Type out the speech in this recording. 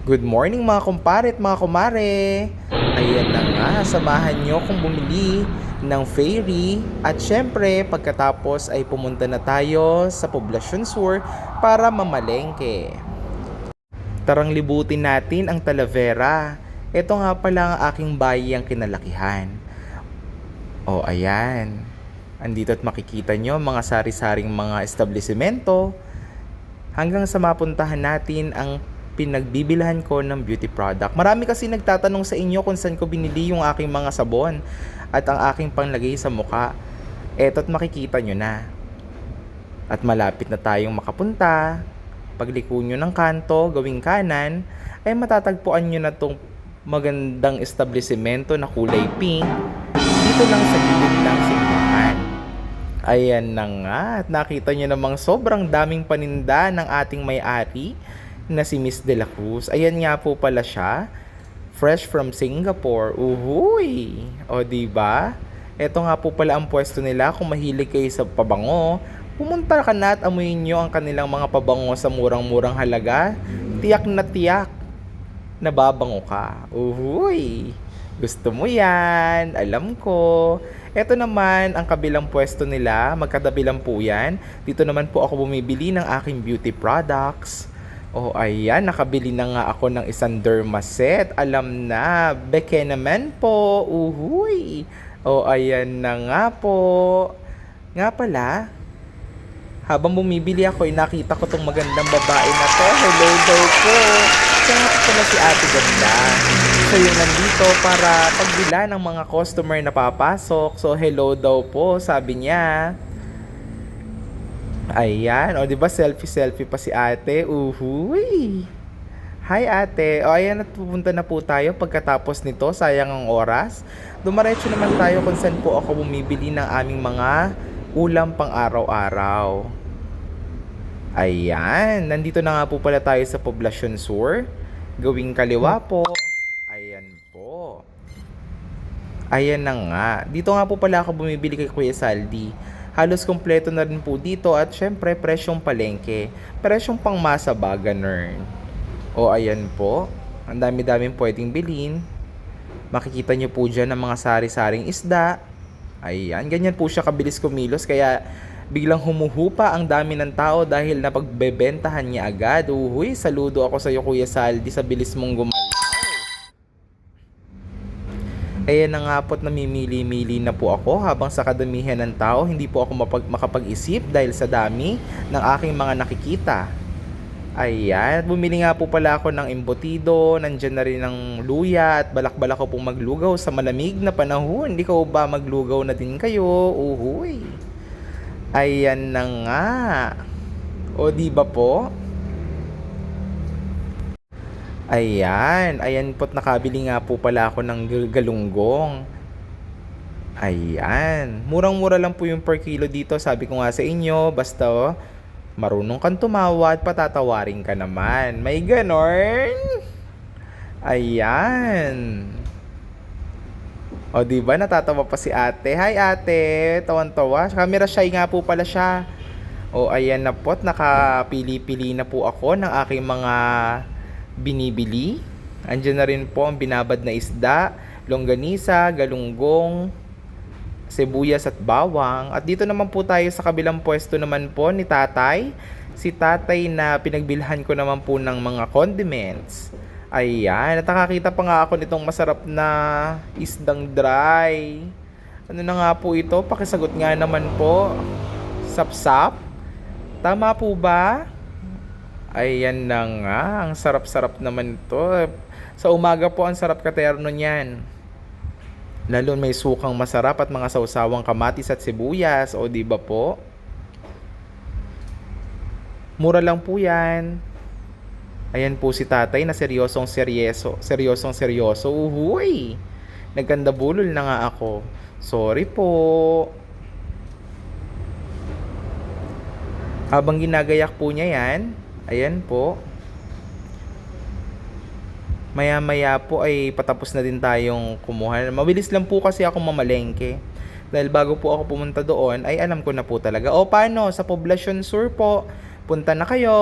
Good morning mga kumpare at mga kumare! Ayan na nga, samahan nyo kung bumili ng ferry at syempre pagkatapos ay pumunta na tayo sa Poblacion Sur para mamalengke. Tarang libutin natin ang Talavera. Ito nga pala ang aking bayang kinalakihan. O ayan, andito at makikita nyo mga sari-saring mga establishmento hanggang sa mapuntahan natin ang pinagbibilhan ko ng beauty product. Marami kasi nagtatanong sa inyo kung saan ko binili yung aking mga sabon at ang aking panglagay sa muka. Eto't makikita nyo na. At malapit na tayong makapunta. Pagliko nyo ng kanto, gawing kanan, ay matatagpuan nyo na tong magandang establishmento na kulay pink. Dito lang sa gilid ng simbahan. Ayan na nga, at nakita nyo namang sobrang daming paninda ng ating may-ari na si Miss De La Cruz. Ayan nga po pala siya, fresh from Singapore. Uhuy! O diba? Ito nga po pala ang pwesto nila. Kung mahilig kayo sa pabango, pumunta ka na at amuyin nyo ang kanilang mga pabango sa murang-murang halaga. Tiyak na babango ka. Uhuy! Gusto mo yan, alam ko. Ito naman ang kabilang pwesto nila, magkatabi lang po yan. Dito naman po ako bumibili ng aking beauty products. Oh, ayan, nakabili na nga ako ng isang derma set. Alam na, beke naman po. Uhuy! Oh, ayan na nga po. Nga pala, habang bumibili ako, nakita ko tong magandang babae na to. Hello daw po. Siya nga po pala si Ate Ganda. So yung nandito para pagbila ng mga customer na papasok. So hello daw po, sabi niya. Ayan, o diba selfie pa si ate. Uhuy! Hi ate! O ayan, at pupunta na po tayo pagkatapos nito. Sayang ang oras. Dumaretso naman tayo kung saan po ako bumibili ng aming mga ulam pang araw-araw. Ayan, nandito na nga po pala tayo sa Poblacion Sur. Gawing kaliwa po. Ayan po. Ayan na nga. Dito nga po pala ako bumibili kay Kuya Saldi. Halos kompleto na rin po dito at syempre presyong palengke. Presyong pangmasa ba, ganun. O ayan po. Ang dami-daming pwedeng bilhin. Makikita nyo po dyan ang mga sari-saring isda. Ayan, ganyan po siya kabilis kumilos. Kaya biglang humuhupa ang dami ng tao dahil napagbebentahan niya agad. Uhuy, saludo ako sa iyo Kuya Saldi sa bilis mong gumalaw. Ayan na nga po't namimili-mili na po ako habang sa kadamihan ng tao hindi po ako makapag-isip dahil sa dami ng aking mga nakikita. Ayan, bumili nga po pala ako ng embutido, nandyan na rin ng luya at balak-balak ko pong maglugaw sa malamig na panahon. Hindi ko ba maglugaw na din kayo? Uhuy! Ayan na nga. O di ba po? Ayan po't nakabili nga po pala ako ng galunggong. Ayan, murang-mura lang po yung per kilo dito. Sabi ko nga sa inyo, basta marunong kang tumawa at patatawarin ka naman. May ganon. Ayan. O diba natatawa pa si ate. Hi ate, tawan-tawa. Camera shy nga po pala siya. O ayan na po't nakapili-pili na po ako ng aking mga binibili. Andiyan na rin po ang binabad na isda, longganisa, galunggong, sibuyas at bawang. At dito naman po tayo sa kabilang pwesto naman po ni tatay. Si tatay na pinagbilhan ko naman po ng mga condiments. Ayan, at nakakita pa nga ako nitong masarap na isdang dry. Ano na nga po ito? Pakisagot nga naman po. Sapsap? Tama po ba? Ayan na nga, ang sarap-sarap naman ito. Sa umaga po, ang sarap katerno niyan. Lalo may sukang masarap at mga sausawang kamatis at sibuyas. O di ba po? Mura lang po yan. Ayan po si tatay na seryosong seryoso. Uhuy! Nagkanda bulol na nga ako. Sorry po. Habang ginagayak po niya yan, ayan po. Maya-maya po ay patapos na din tayong kumuha. Mabilis lang po kasi ako mamalengke. Dahil bago po ako pumunta doon, ay alam ko na po talaga. O paano, sa Poblacion Sur po, punta na kayo.